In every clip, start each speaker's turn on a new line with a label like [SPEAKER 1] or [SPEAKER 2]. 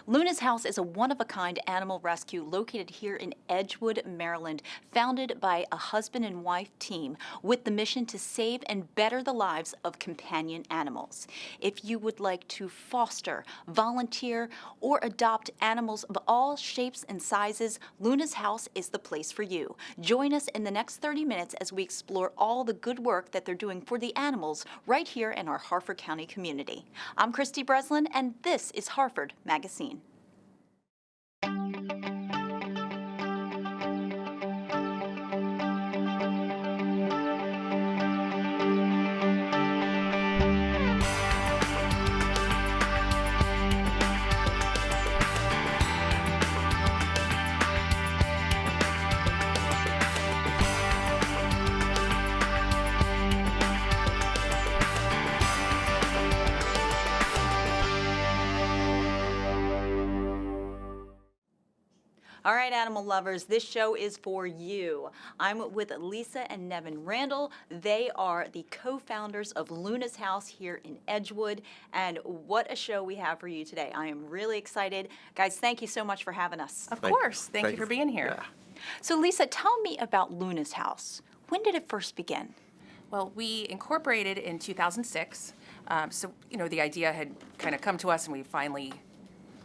[SPEAKER 1] Luna's House is a one-of-a-kind animal rescue located here in Edgewood, Maryland, founded by a husband and wife team with the mission to save and better the lives of companion animals. If you would like to foster, volunteer, or adopt animals of all shapes and sizes, Luna's House is the place for you. Join us in the next 30 minutes as we explore all the good work that they're doing for the animals right here in our Harford County community. I'm Christy Breslin, and this is Harford MagaScene. All right, animal lovers, this show is for you. I'm with Lisa and Nevin Randall. They are the co-founders of Luna's House here in Edgewood, and what a show we have for you today. I am really excited. Guys, thank you so much for having us.
[SPEAKER 2] Of course. Thank you for being here.
[SPEAKER 1] Yeah. So, Lisa, tell me about Luna's House. When did it first begin?
[SPEAKER 2] Well, we incorporated in 2006. So, the idea had kind of come to us, and we finally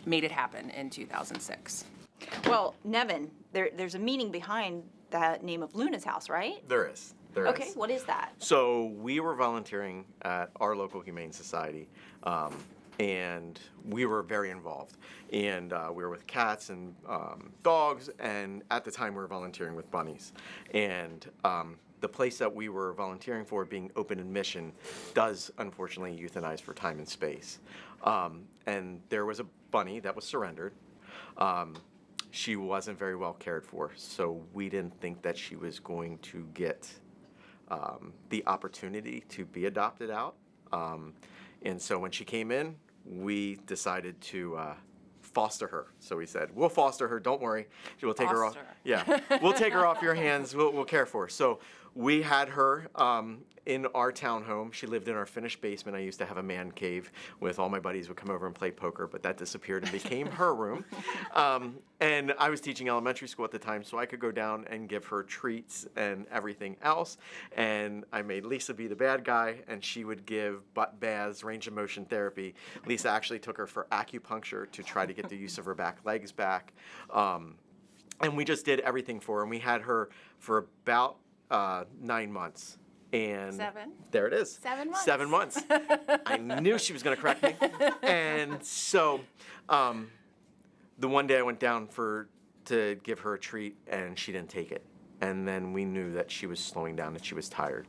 [SPEAKER 2] made it happen in 2006.
[SPEAKER 1] Well, Nevin, there's a meaning behind that name of Luna's House, right?
[SPEAKER 3] There is.
[SPEAKER 1] Okay, what is that?
[SPEAKER 3] So we were volunteering at our local Humane Society, and we were very involved. And we were with cats and dogs, and at the time we were volunteering with bunnies. And the place that we were volunteering for, being open admission, does unfortunately euthanize for time and space. And there was a bunny that was surrendered. She wasn't very well cared for, so we didn't think that she was going to get the opportunity to be adopted out. And so when she came in, we decided to foster her. So we said, we'll foster her, don't worry. We'll take her off. Yeah, we'll take her off your hands, we'll care for her. So we had her in our townhome. She lived in our finished basement. I used to have a man cave with all my buddies would come over and play poker, but that disappeared and became her room. And I was teaching elementary school at the time, so I could go down and give her treats and everything else. And I made Lisa be the bad guy, and she would give butt baths, range of motion therapy. Lisa actually took her for acupuncture to try to get the use of her back legs back. And we just did everything for her, and we had her for about 9 months. And
[SPEAKER 2] 7.
[SPEAKER 3] There it is.
[SPEAKER 2] 7 months.
[SPEAKER 3] 7 months. I knew she was going to correct me. And so the one day I went down to give her a treat, and she didn't take it. And then we knew that she was slowing down, that she was tired.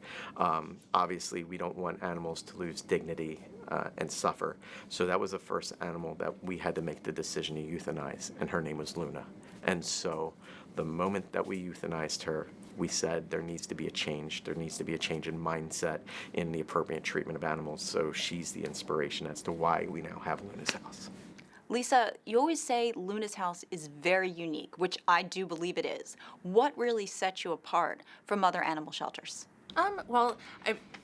[SPEAKER 3] Obviously, we don't want animals to lose dignity and suffer. So that was the first animal that we had to make the decision to euthanize, and her name was Luna. And so the moment that we euthanized her, we said there needs to be a change. There needs to be a change in mindset in the appropriate treatment of animals. So she's the inspiration as to why we now have Luna's House.
[SPEAKER 1] Lisa, you always say Luna's House is very unique, which I do believe it is. What really sets you apart from other animal shelters?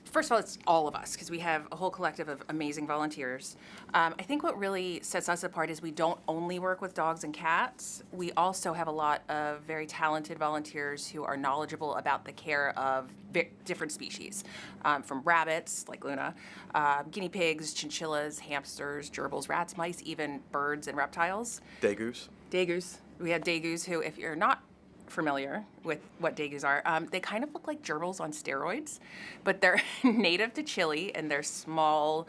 [SPEAKER 2] First of all, it's all of us, because we have a whole collective of amazing volunteers. I think what really sets us apart is we don't only work with dogs and cats. We also have a lot of very talented volunteers who are knowledgeable about the care of different species, from rabbits, like Luna, guinea pigs, chinchillas, hamsters, gerbils, rats, mice, even birds and reptiles.
[SPEAKER 3] Dagoos.
[SPEAKER 2] Dagoos. We have dagoos who, if you're not familiar with what dagoos are, they kind of look like gerbils on steroids, but they're native to Chile, and they're small,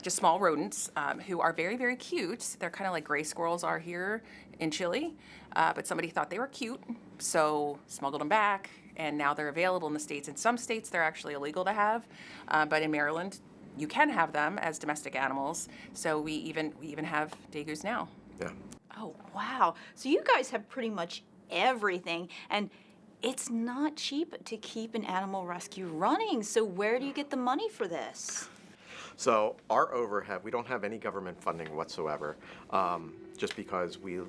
[SPEAKER 2] just small rodents who are very, very cute. They're kind of like gray squirrels are here in Chile, but somebody thought they were cute, so smuggled them back, and now they're available in the States. In some states, they're actually illegal to have, but in Maryland, you can have them as domestic animals, so we even have dagoos now.
[SPEAKER 3] Yeah.
[SPEAKER 1] Oh, wow. So you guys have pretty much everything, and it's not cheap to keep an animal rescue running. So where do you get the money for this?
[SPEAKER 3] So our overhead, we don't have any government funding whatsoever, just because we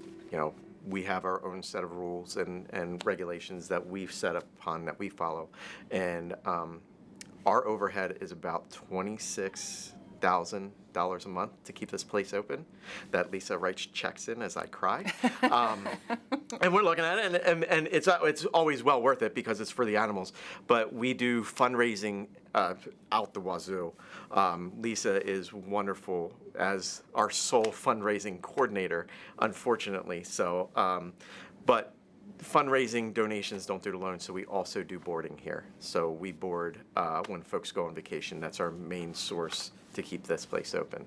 [SPEAKER 3] have our own set of rules and regulations that we've set upon that we follow. And our overhead is about $26 $8,000 a month to keep this place open that Lisa writes checks in as I cry. And we're looking at it, and it's always well worth it because it's for the animals. But we do fundraising out the wazoo. Lisa is wonderful as our sole fundraising coordinator, unfortunately. So, but fundraising donations don't do it alone, so we also do boarding here. So we board when folks go on vacation. That's our main source to keep this place open.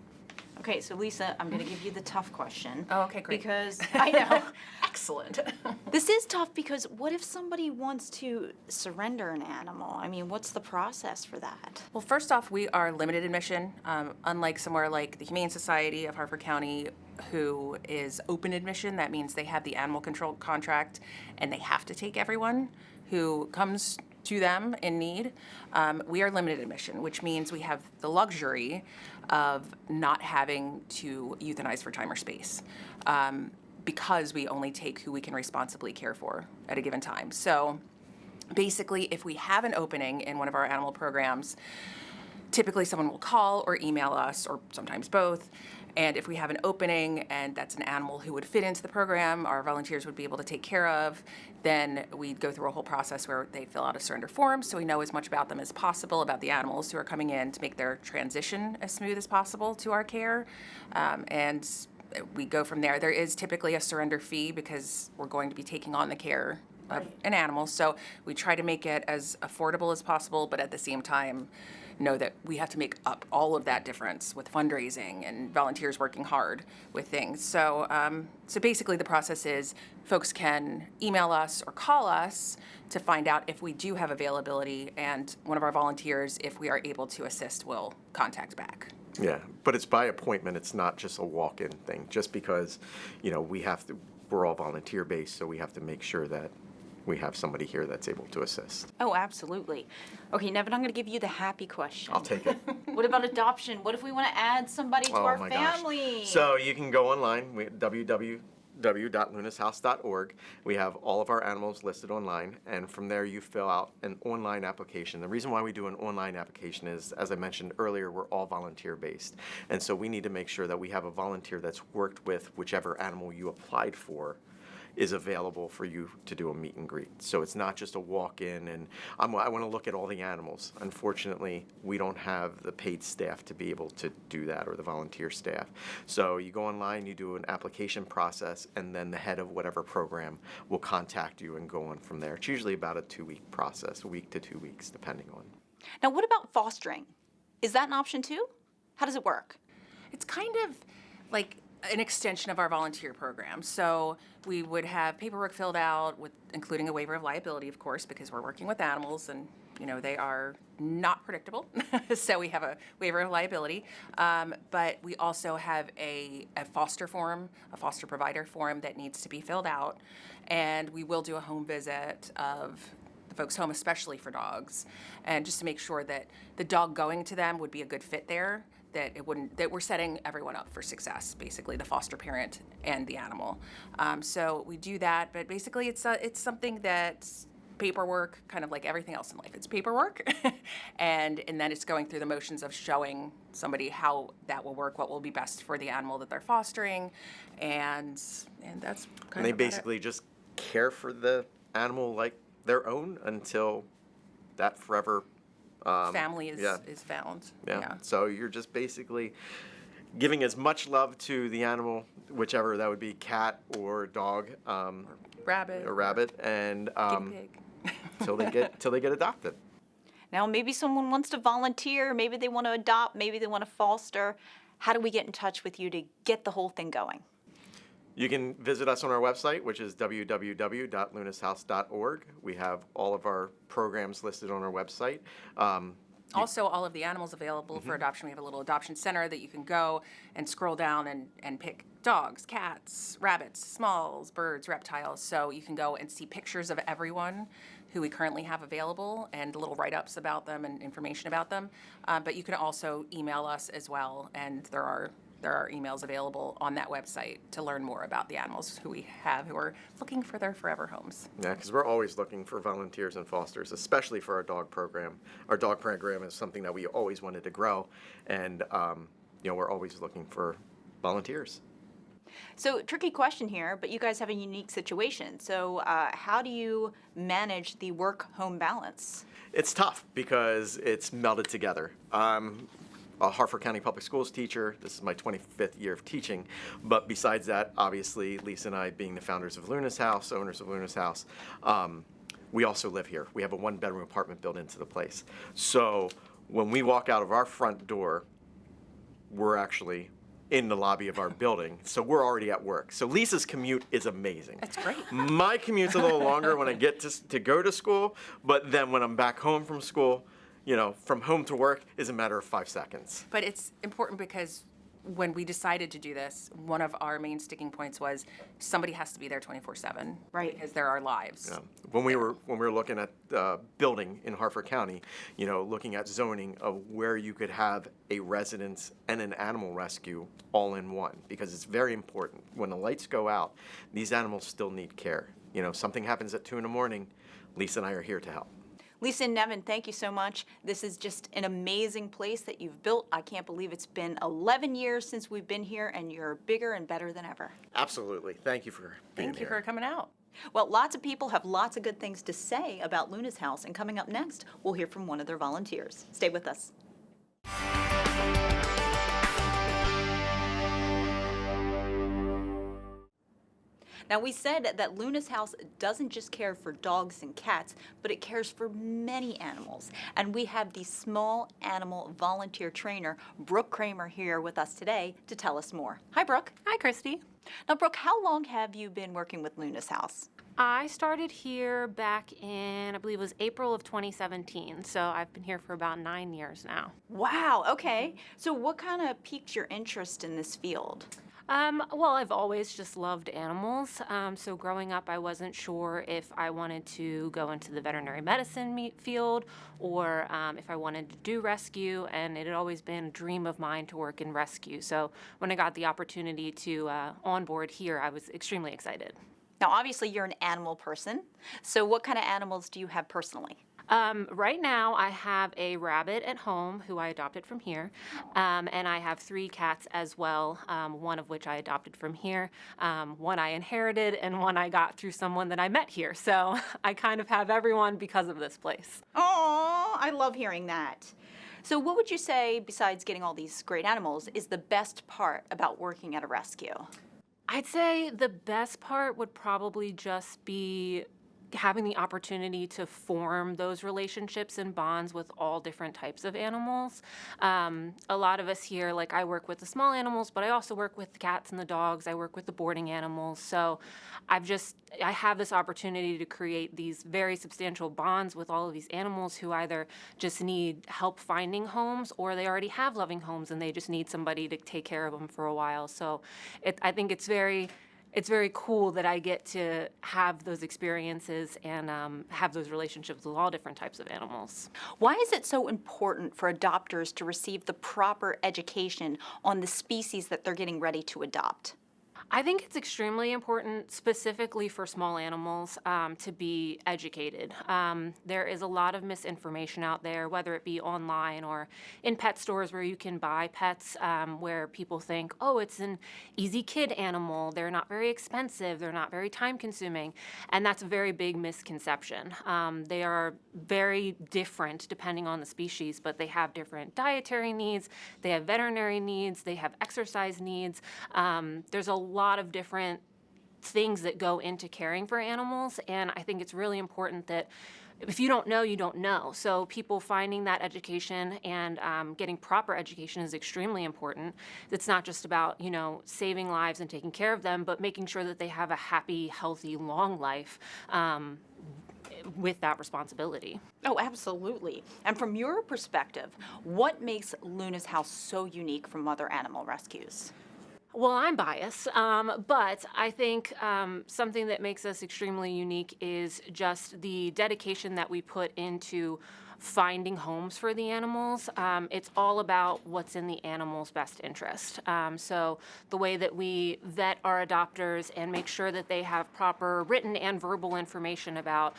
[SPEAKER 1] Okay, so Lisa, I'm going to give you the tough question.
[SPEAKER 2] Oh, okay, great.
[SPEAKER 1] Because I know.
[SPEAKER 2] Excellent.
[SPEAKER 1] This is tough because what if somebody wants to surrender an animal? I mean, what's the process for that?
[SPEAKER 2] Well, first off, we are limited admission, unlike somewhere like the Humane Society of Harford County, who is open admission. That means they have the animal control contract and they have to take everyone who comes to them in need. We are limited admission, which means we have the luxury of not having to euthanize for time or space, because we only take who we can responsibly care for at a given time. So basically, if we have an opening in one of our animal programs, typically someone will call or email us, or sometimes both. And if we have an opening and that's an animal who would fit into the program, our volunteers would be able to take care of, then we'd go through a whole process where they fill out a surrender form so we know as much about them as possible, about the animals who are coming in, to make their transition as smooth as possible to our care. And we go from there. There is typically a surrender fee because we're going to be taking on the care of an animal. So we try to make it as affordable as possible, but at the same time, know that we have to make up all of that difference with fundraising and volunteers working hard with things. So, so basically the process is folks can email us or call us to find out if we do have availability, and one of our volunteers, if we are able to assist, will contact back.
[SPEAKER 3] Yeah, but it's by appointment. It's not just a walk-in thing. Just because, we're all volunteer-based, so we have to make sure that we have somebody here that's able to assist.
[SPEAKER 1] Oh, absolutely. Okay, Nevin, I'm going to give you the happy question.
[SPEAKER 3] I'll take it.
[SPEAKER 1] What about adoption? What if we want to add somebody to our family?
[SPEAKER 3] Gosh. So you can go online, www.lunashouse.org. We have all of our animals listed online, and from there you fill out an online application. The reason why we do an online application is, as I mentioned earlier, we're all volunteer-based. And so we need to make sure that we have a volunteer that's worked with whichever animal you applied for is available for you to do a meet and greet. So it's not just a walk-in and I want to look at all the animals. Unfortunately, we don't have the paid staff to be able to do that, or the volunteer staff. So you go online, you do an application process, and then the head of whatever program will contact you and go on from there. It's usually about a 2-week process, a week to 2 weeks, depending on.
[SPEAKER 1] Now, what about fostering? Is that an option too? How does it work?
[SPEAKER 2] It's kind of like an extension of our volunteer program. So we would have paperwork filled out, with including a waiver of liability, of course, because we're working with animals and they are not predictable. So we have a waiver of liability. But we also have a foster form, a foster provider form that needs to be filled out. And we will do a home visit of the folks' home, especially for dogs, and just to make sure that the dog going to them would be a good fit there, that we're setting everyone up for success, basically the foster parent and the animal. So we do that, but basically it's something that's paperwork, kind of like everything else in life. It's paperwork, and then it's going through the motions of showing somebody how that will work, what will be best for the animal that they're fostering, and that's kind
[SPEAKER 3] And they
[SPEAKER 2] of
[SPEAKER 3] basically just care for the animal like their own until that forever
[SPEAKER 2] family is found.
[SPEAKER 3] Yeah. So you're just basically giving as much love to the animal, whichever that would be, cat or dog,
[SPEAKER 2] Rabbit.
[SPEAKER 3] a rabbit, and
[SPEAKER 2] Guinea pig.
[SPEAKER 3] till they get adopted.
[SPEAKER 1] Now, maybe someone wants to volunteer, maybe they want to adopt, maybe they want to foster. How do we get in touch with you to get the whole thing going?
[SPEAKER 3] You can visit us on our website, which is www.lunashouse.org. We have all of our programs listed on our website.
[SPEAKER 2] Also, all of the animals available for adoption. We have a little adoption center that you can go and scroll down and pick dogs, cats, rabbits, smalls, birds, reptiles. So you can go and see pictures of everyone who we currently have available and little write-ups about them and information about them. But you can also email us as well, and there are there are emails available on that website to learn more about the animals who we have who are looking for their forever homes.
[SPEAKER 3] Yeah, because we're always looking for volunteers and fosters, especially for our dog program. Our dog program is something that we always wanted to grow, and we're always looking for volunteers.
[SPEAKER 1] So, tricky question here, but you guys have a unique situation. So, how do you manage the work-home balance?
[SPEAKER 3] It's tough because it's melded together. I'm a Harford County Public Schools teacher. This is my 25th year of teaching. But besides that, obviously, Lisa and I being the founders of Luna's House, owners of Luna's House, we also live here. We have a one-bedroom apartment built into the place. So when we walk out of our front door, we're actually in the lobby of our building, so we're already at work. So Lisa's commute is amazing.
[SPEAKER 2] That's great.
[SPEAKER 3] My commute's a little longer when I get to go to school, but then when I'm back home from school, from home to work is a matter of 5 seconds.
[SPEAKER 2] But it's important because when we decided to do this, one of our main sticking points was somebody has to be there 24/7,
[SPEAKER 1] Right.
[SPEAKER 2] Because they're our lives.
[SPEAKER 3] Yeah. When we were looking at building in Harford County, looking at zoning of where you could have a residence and an animal rescue all in one, because it's very important. When the lights go out, these animals still need care. Something happens at 2 a.m, Lisa and I are here to help.
[SPEAKER 1] Lisa and Nevin, thank you so much. This is just an amazing place that you've built. I can't believe it's been 11 years since we've been here, and you're bigger and better than ever.
[SPEAKER 3] Absolutely. Thank you for being
[SPEAKER 2] Thank you
[SPEAKER 3] here.
[SPEAKER 2] for coming out.
[SPEAKER 1] Well, lots of people have lots of good things to say about Luna's House, and coming up next, we'll hear from one of their volunteers. Stay with us. Now, we said that Luna's House doesn't just care for dogs and cats, but it cares for many animals. And we have the small animal volunteer trainer, Brooke Kramer, here with us today to tell us more. Hi, Brooke.
[SPEAKER 4] Hi, Christy.
[SPEAKER 1] Now, Brooke, how long have you been working with Luna's House?
[SPEAKER 4] I started here back in, I believe it was April of 2017, so I've been here for about 9 years now.
[SPEAKER 1] Wow, okay. So what kind of piqued your interest in this field?
[SPEAKER 4] Well, I've always just loved animals. So growing up, I wasn't sure if I wanted to go into the veterinary medicine field or if I wanted to do rescue, and it had always been a dream of mine to work in rescue. So when I got the opportunity to onboard here, I was extremely excited.
[SPEAKER 1] Now, obviously, you're an animal person. So what kind of animals do you have personally?
[SPEAKER 4] Right now, I have a rabbit at home who I adopted from here, and I have 3 cats as well, one of which I adopted from here, one I inherited, and one I got through someone that I met here. So I kind of have everyone because of this place.
[SPEAKER 1] Oh, I love hearing that. So what would you say, besides getting all these great animals, is the best part about working at a rescue?
[SPEAKER 4] I'd say the best part would probably just be having the opportunity to form those relationships and bonds with all different types of animals. A lot of us here, like I work with the small animals, but I also work with the cats and the dogs. I work with the boarding animals. So I have this opportunity to create these very substantial bonds with all of these animals who either just need help finding homes or they already have loving homes and they just need somebody to take care of them for a while. So I think it's very cool that I get to have those experiences and have those relationships with all different types of animals.
[SPEAKER 1] Why is it so important for adopters to receive the proper education on the species that they're getting ready to adopt?
[SPEAKER 4] I think it's extremely important, specifically for small animals, to be educated. There is a lot of misinformation out there, whether it be online or in pet stores where you can buy pets, where people think, oh, it's an easy kid animal, they're not very expensive, they're not very time-consuming, and that's a very big misconception. They are very different depending on the species, but they have different dietary needs, they have veterinary needs, they have exercise needs. There's a lot of different things that go into caring for animals, and I think it's really important that if you don't know, you don't know. So people finding that education and getting proper education is extremely important. It's not just about, saving lives and taking care of them, but making sure that they have a happy, healthy, long life with that responsibility.
[SPEAKER 1] Oh, absolutely. And from your perspective, what makes Luna's House so unique from other animal rescues?
[SPEAKER 4] Well, I'm biased, but I think something that makes us extremely unique is just the dedication that we put into finding homes for the animals. It's all about what's in the animal's best interest. So the way that we vet our adopters and make sure that they have proper written and verbal information about,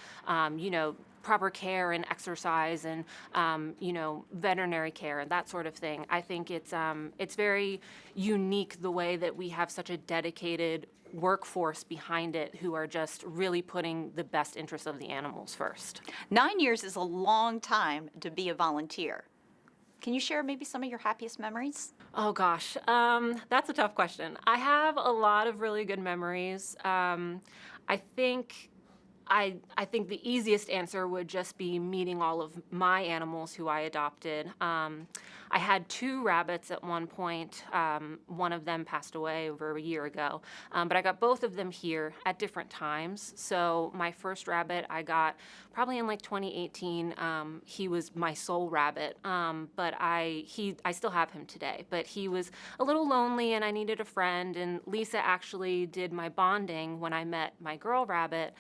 [SPEAKER 4] proper care and exercise and veterinary care and that sort of thing. I think it's very unique the way that we have such a dedicated workforce behind it who are just really putting the best interests of the animals first.
[SPEAKER 1] 9 years is a long time to be a volunteer. Can you share maybe some of your happiest memories?
[SPEAKER 4] Oh gosh, that's a tough question. I have a lot of really good memories. I think the easiest answer would just be meeting all of my animals who I adopted. I had 2 rabbits at one point. One of them passed away over a year ago, but I got both of them here at different times. So my first rabbit I got probably in like 2018. He was my sole rabbit, but I still have him today. But he was a little lonely, and I needed a friend. And Lisa actually did my bonding when I met my girl rabbit.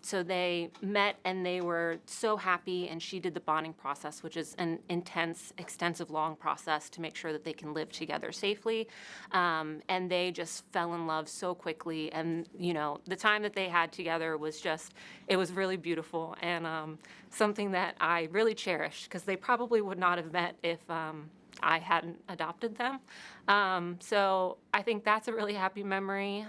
[SPEAKER 4] So they met, and they were so happy, and she did the bonding process, which is an intense, extensive, long process to make sure that they can live together safely. And they just fell in love so quickly. And, the time that they had together was it was really beautiful and something that I really cherished, because they probably would not have met if I hadn't adopted them. So I think that's a really happy memory.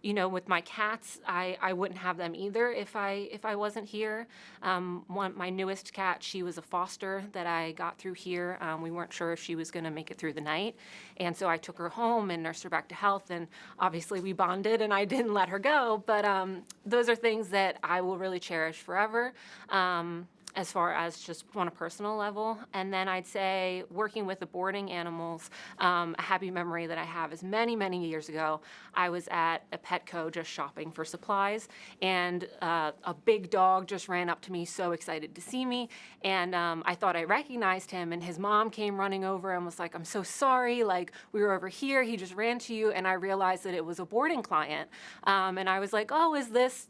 [SPEAKER 4] With my cats, I wouldn't have them either if I wasn't here. My newest cat, she was a foster that I got through here. We weren't sure if she was going to make it through the night, and so I took her home and nursed her back to health. And obviously, we bonded, and I didn't let her go. But those are things that I will really cherish forever. As far as just on a personal level. And then I'd say working with the boarding animals, a happy memory that I have is many, many years ago, I was at a Petco just shopping for supplies, and a big dog just ran up to me, so excited to see me, and I thought I recognized him, and his mom came running over and was like, "I'm so sorry, like, we were over here, he just ran to you," and I realized that it was a boarding client, and I was like, "Oh, is this,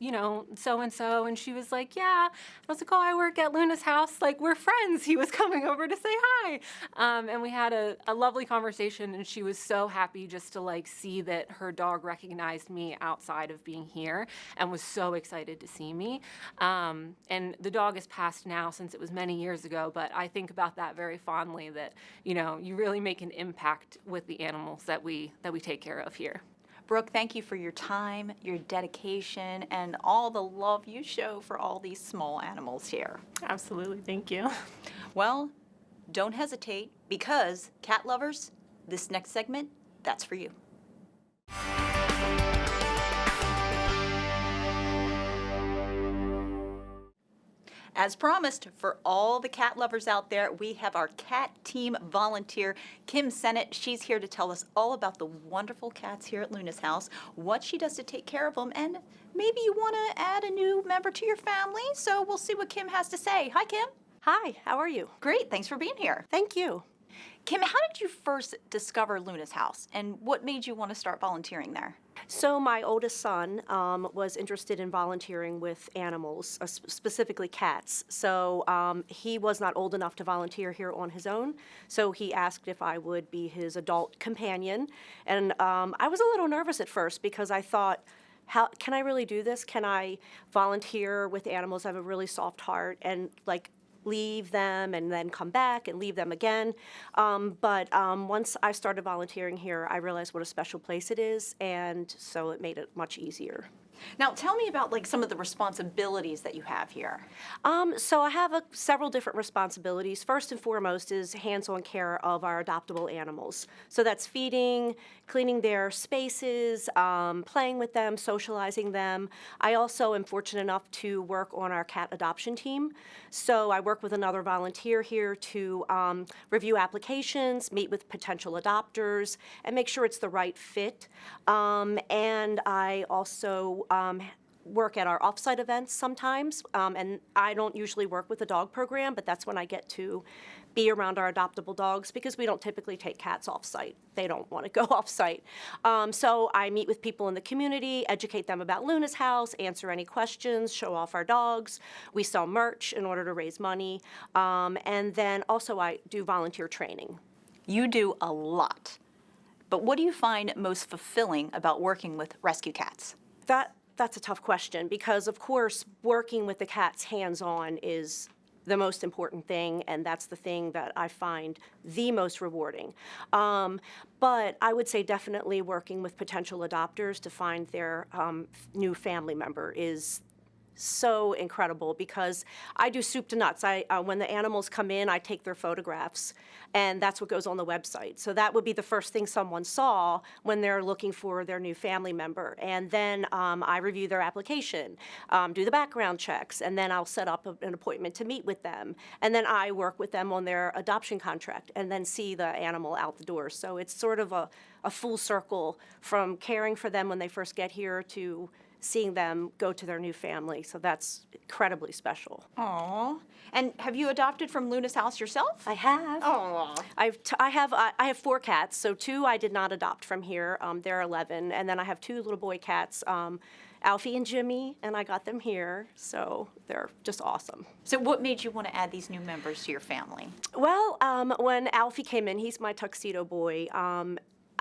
[SPEAKER 4] so-and-so?" And she was like, "Yeah." And I was like, "Oh, I work at Luna's house, like, we're friends." He was coming over to say hi. And we had a lovely conversation, and she was so happy just to like see that her dog recognized me outside of being here and was so excited to see me. And the dog is passed now since it was many years ago, but I think about that very fondly, that, you really make an impact with the animals that we take care of here.
[SPEAKER 1] Brooke, thank you for your time, your dedication, and all the love you show for all these small animals here.
[SPEAKER 5] Absolutely. Thank you.
[SPEAKER 1] Well, don't hesitate, because cat lovers, this next segment, that's for you. As promised, for all the cat lovers out there, we have our cat team volunteer, Kim Sennett. She's here to tell us all about the wonderful cats here at Luna's house, what she does to take care of them, and maybe you want to add a new member to your family. So we'll see what Kim has to say. Hi, Kim.
[SPEAKER 6] Hi, how are you?
[SPEAKER 1] Great. Thanks for being here.
[SPEAKER 6] Thank you.
[SPEAKER 1] Kim, how did you first discover Luna's house, and what made you want to start volunteering there?
[SPEAKER 6] So my oldest son was interested in volunteering with animals, specifically cats. So he was not old enough to volunteer here on his own. So he asked if I would be his adult companion. And I was a little nervous at first, because I thought, how can I really do this? Can I volunteer with animals? I have a really soft heart, and leave them and then come back and leave them again. But once I started volunteering here, I realized what a special place it is, and so it made it much easier.
[SPEAKER 1] Now, tell me about some of the responsibilities that you have here.
[SPEAKER 6] So I have several different responsibilities. First and foremost is hands-on care of our adoptable animals. So that's feeding, cleaning their spaces, playing with them, socializing them. I also am fortunate enough to work on our cat adoption team. So I work with another volunteer here to review applications, meet with potential adopters, and make sure it's the right fit. And I also work at our offsite events sometimes, and I don't usually work with the dog program, but that's when I get to be around our adoptable dogs because we don't typically take cats off site. They don't want to go off site. So I meet with people in the community, educate them about Luna's House, answer any questions, show off our dogs. We sell merch in order to raise money. And then also I do volunteer training.
[SPEAKER 1] You do a lot. But what do you find most fulfilling about working with rescue cats?
[SPEAKER 6] That's a tough question because, of course, working with the cats hands-on is the most important thing, and that's the thing that I find the most rewarding. But I would say definitely working with potential adopters to find their new family member is so incredible because I do soup to nuts. When the animals come in, I take their photographs, and that's what goes on the website. So that would be the first thing someone saw when they're looking for their new family member. And then I review their application, do the background checks, and then I'll set up an appointment to meet with them. And then I work with them on their adoption contract and then see the animal out the door. So it's sort of a full circle from caring for them when they first get here to seeing them go to their new family. So that's incredibly special.
[SPEAKER 1] Aw. And have you adopted from Luna's House yourself?
[SPEAKER 6] I have.
[SPEAKER 1] Aw.
[SPEAKER 6] I have 4 cats. So 2 I did not adopt from here. They're 11, and then I have 2 little boy cats, Alfie and Jimmy, and I got them here. So they're just awesome.
[SPEAKER 1] So what made you want to add these new members to your family?
[SPEAKER 6] Well, when Alfie came in, he's my tuxedo boy.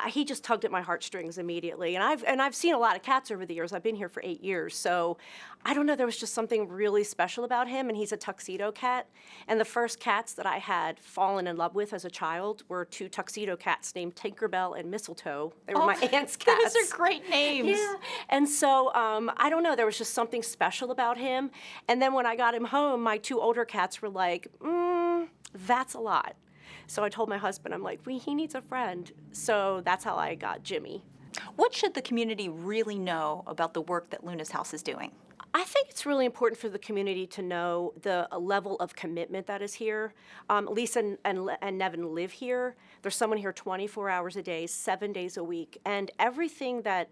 [SPEAKER 6] He just tugged at my heartstrings immediately, and I've seen a lot of cats over the years. I've been here for 8 years, so I don't know. There was just something really special about him, and he's a tuxedo cat. And the first cats that I had fallen in love with as a child were 2 tuxedo cats named Tinkerbell and Mistletoe. They were my aunt's cats.
[SPEAKER 1] Those are great names.
[SPEAKER 6] Yeah, and so I don't know. There was just something special about him. And then when I got him home, my 2 older cats were like, "That's a lot." So I told my husband, I'm like, he needs a friend. So that's how I got Jimmy.
[SPEAKER 1] What should the community really know about the work that Luna's House is doing?
[SPEAKER 6] I think it's really important for the community to know the level of commitment that is here. Lisa and Nevin live here. There's someone here 24 hours a day, 7 days a week. And everything that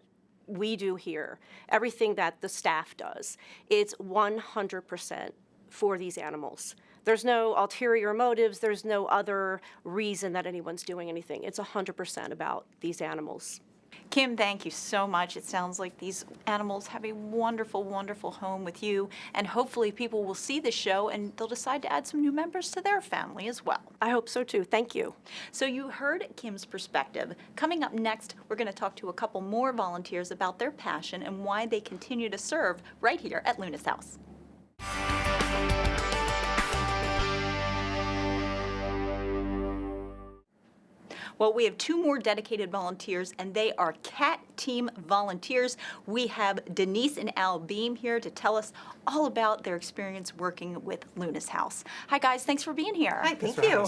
[SPEAKER 6] we do here, everything that the staff does, it's 100% for these animals. There's no ulterior motives. There's no other reason that anyone's doing anything. It's 100% about these animals.
[SPEAKER 1] Kim, thank you so much. It sounds like these animals have a wonderful, wonderful home with you, and hopefully people will see the show and they'll decide to add some new members to their family as well.
[SPEAKER 6] I hope so too. Thank you.
[SPEAKER 1] So you heard Kim's perspective. Coming up next, we're going to talk to a couple more volunteers about their passion and why they continue to serve right here at Luna's House. Well, we have 2 more dedicated volunteers, and they are Cat Team volunteers. We have Denise and Al Beam here to tell us all about their experience working with Luna's House. Hi, guys. Thanks for being here.
[SPEAKER 5] Hi, thank you.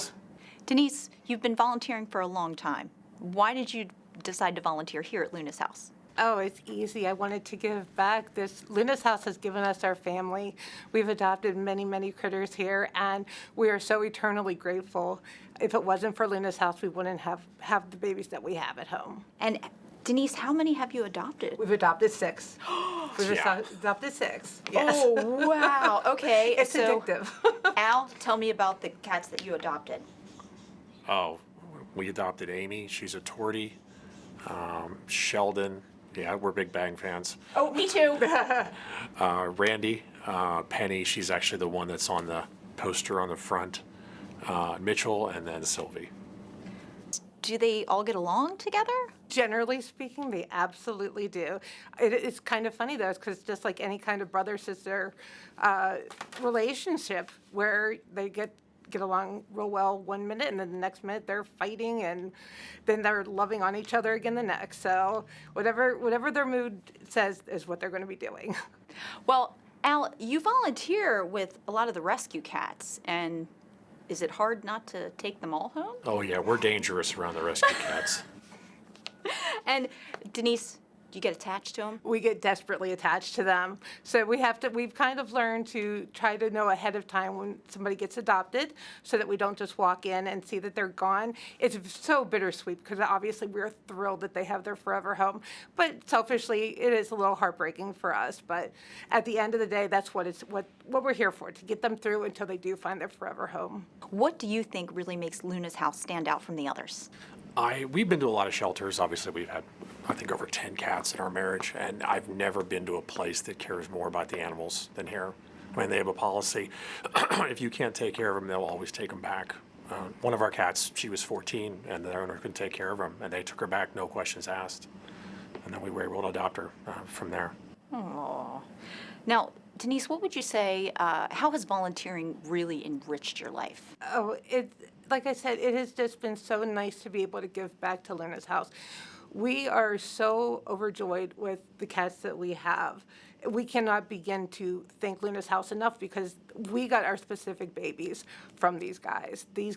[SPEAKER 1] Denise, you've been volunteering for a long time. Why did you decide to volunteer here at Luna's House?
[SPEAKER 5] Oh, it's easy. I wanted to give back. Luna's House has given us our family. We've adopted many, many critters here, and we are so eternally grateful. If it wasn't for Luna's House, we wouldn't have the babies that we have at home.
[SPEAKER 1] And Denise, how many have you adopted?
[SPEAKER 5] We've adopted 6. We've adopted 6. Yes.
[SPEAKER 1] Oh, wow. Okay.
[SPEAKER 5] It's
[SPEAKER 1] so,
[SPEAKER 5] addictive.
[SPEAKER 1] Al, tell me about the cats that you adopted.
[SPEAKER 7] Oh, we adopted Amy. She's a tortie. Sheldon. Yeah, we're Big Bang fans.
[SPEAKER 1] Oh, me too.
[SPEAKER 7] Randy. Penny. She's actually the one that's on the poster on the front. Mitchell, and then Sylvie.
[SPEAKER 1] Do they all get along together?
[SPEAKER 5] Generally speaking, they absolutely do. It's kind of funny, though, because just like any kind of brother-sister relationship where they get along real well one minute, and then the next minute they're fighting, and then they're loving on each other again the next. So whatever their mood says is what they're going to be doing.
[SPEAKER 1] Well, Al, you volunteer with a lot of the rescue cats, and is it hard not to take them all home?
[SPEAKER 7] Oh, yeah, we're dangerous around the rescue cats.
[SPEAKER 1] And Denise, Do you get attached to them?
[SPEAKER 5] We get desperately attached to them. So we've kind of learned to try to know ahead of time when somebody gets adopted so that we don't just walk in and see that they're gone. It's so bittersweet because obviously we're thrilled that they have their forever home. But selfishly, it is a little heartbreaking for us. But at the end of the day, that's what we're here for, to get them through until they do find their forever home.
[SPEAKER 1] What do you think really makes Luna's house stand out from the others?
[SPEAKER 7] We've been to a lot of shelters. Obviously, we've had, I think, over 10 cats in our marriage, and I've never been to a place that cares more about the animals than here. I mean, they have a policy. If you can't take care of them, they'll always take them back. One of our cats, she was 14, and the owner couldn't take care of them, and they took her back, no questions asked. And then we were able to adopt her from there.
[SPEAKER 1] Aww. Now, Denise, what would you say, how has volunteering really enriched your life?
[SPEAKER 5] Oh, like I said, it has just been so nice to be able to give back to Luna's house. We are so overjoyed with the cats that we have. We cannot begin to thank Luna's house enough because we got our specific babies from these guys. These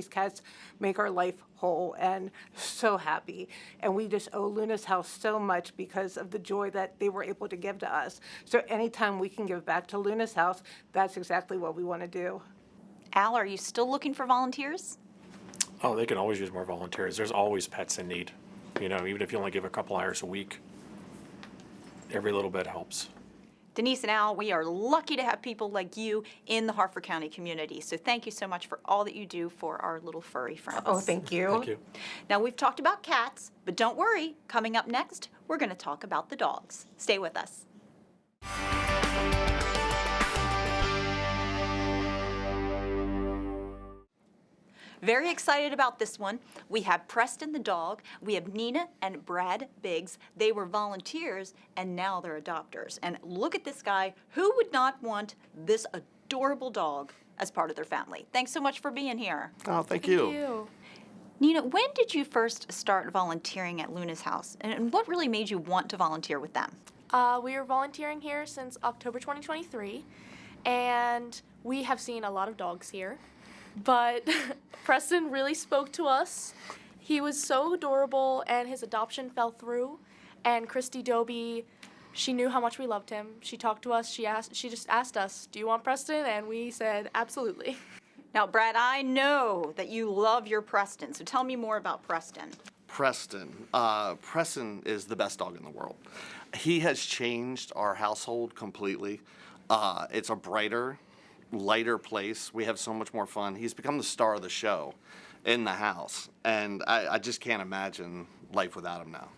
[SPEAKER 5] cats make our life whole and so happy. And we just owe Luna's house so much because of the joy that they were able to give to us. So anytime we can give back to Luna's house, that's exactly what we want to do.
[SPEAKER 1] Al, are you still looking for volunteers?
[SPEAKER 7] Oh, they can always use more volunteers. There's always pets in need. You know, even if you only give a couple hours a week, every little bit helps.
[SPEAKER 1] Denise and Al, we are lucky to have people like you in the Harford County community. So thank you so much for all that you do for our little furry friends.
[SPEAKER 5] Oh, thank you.
[SPEAKER 7] Thank you.
[SPEAKER 1] Now, we've talked about cats, but don't worry. Coming up next, we're going to talk about the dogs. Stay with us. Very excited about this one. We have Preston the dog, we have Nina and Brad Biggs. They were volunteers and now they're adopters. And look at this guy. Who would not want this adorable dog as part of their family? Thanks so much for being here.
[SPEAKER 3] Oh, thank you.
[SPEAKER 1] Nina, when did you first start volunteering at Luna's house? And what really made you want to volunteer with them?
[SPEAKER 8] We were volunteering here since October 2023, and we have seen a lot of dogs here. But Preston really spoke to us. He was so adorable, and his adoption fell through. And Christy Doby, she knew how much we loved him. She talked to us. She just asked us, "Do you want Preston?" And we said, "Absolutely."
[SPEAKER 1] Now, Brad, I know that you love your Preston, so tell me more about Preston.
[SPEAKER 9] Preston. Preston is the best dog in the world. He has changed our household completely. It's a brighter, lighter place. We have so much more fun. He's become the star of the show in the house, and I just can't imagine life without him now.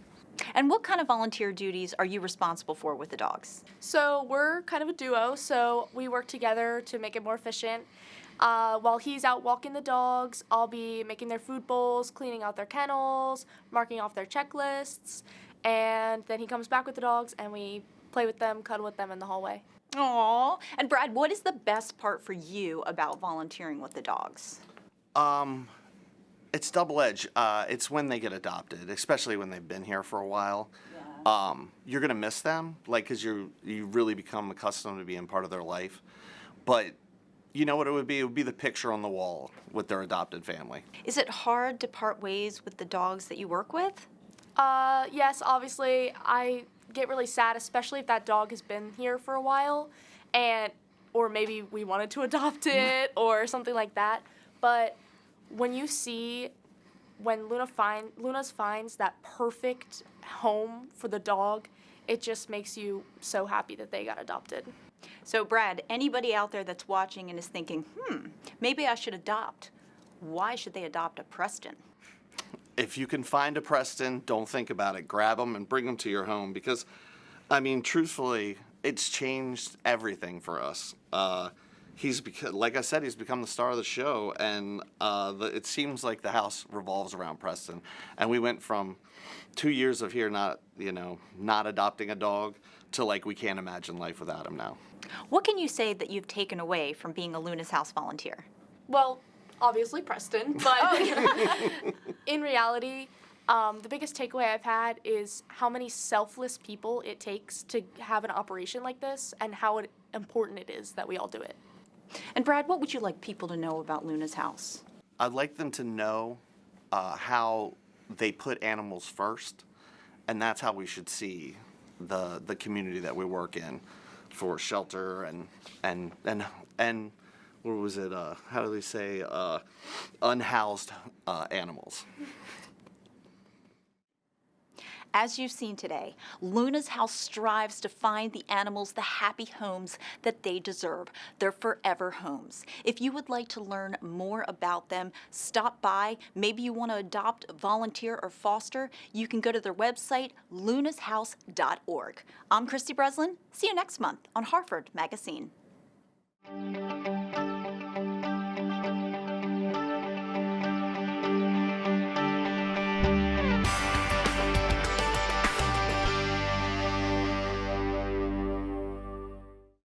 [SPEAKER 1] And what kind of volunteer duties are you responsible for with the dogs?
[SPEAKER 8] So we're kind of a duo, so we work together to make it more efficient. While he's out walking the dogs, I'll be making their food bowls, cleaning out their kennels, marking off their checklists, and then he comes back with the dogs and we play with them, cuddle with them in the hallway.
[SPEAKER 1] Aw. And Brad, what is the best part for you about volunteering with the dogs?
[SPEAKER 9] It's double-edged. It's when they get adopted, especially when they've been here for a while. You're gonna miss them, like, 'cause you really become accustomed to being part of their life. But you know what it would be? It would be the picture on the wall with their adopted family.
[SPEAKER 1] Is it hard to part ways with the dogs that you work with?
[SPEAKER 8] Yes, obviously, I get really sad, especially if that dog has been here for a while, or maybe we wanted to adopt it or something like that. But when you see, when Luna's finds that perfect home for the dog, it just makes you so happy that they got adopted.
[SPEAKER 1] So Brad, anybody out there that's watching and is thinking, maybe I should adopt. Why should they adopt a Preston?
[SPEAKER 9] If you can find a Preston, don't think about it. Grab them and bring them to your home because, I mean, truthfully, it's changed everything for us. Like I said, he's become the star of the show, and it seems like the house revolves around Preston. And we went from 2 years of here not adopting a dog to like we can't imagine life without him now.
[SPEAKER 1] What can you say that you've taken away from being a Luna's house volunteer?
[SPEAKER 8] Well, obviously Preston, but in reality, the biggest takeaway I've had is how many selfless people it takes to have an operation like this and how important it is that we all do it.
[SPEAKER 1] And Brad, what would you like people to know about Luna's house?
[SPEAKER 9] I'd like them to know how they put animals first And that's how we should see the community that we work in, for shelter and what was it? How do they say? Unhoused animals.
[SPEAKER 1] As you've seen today, Luna's house strives to find the animals the happy homes that they deserve, their forever homes. If you would like to learn more about them, stop by. Maybe you want to adopt, volunteer, or foster, you can go to their website, lunashouse.org. I'm Christy Breslin. See you next month on Harford MagaScene.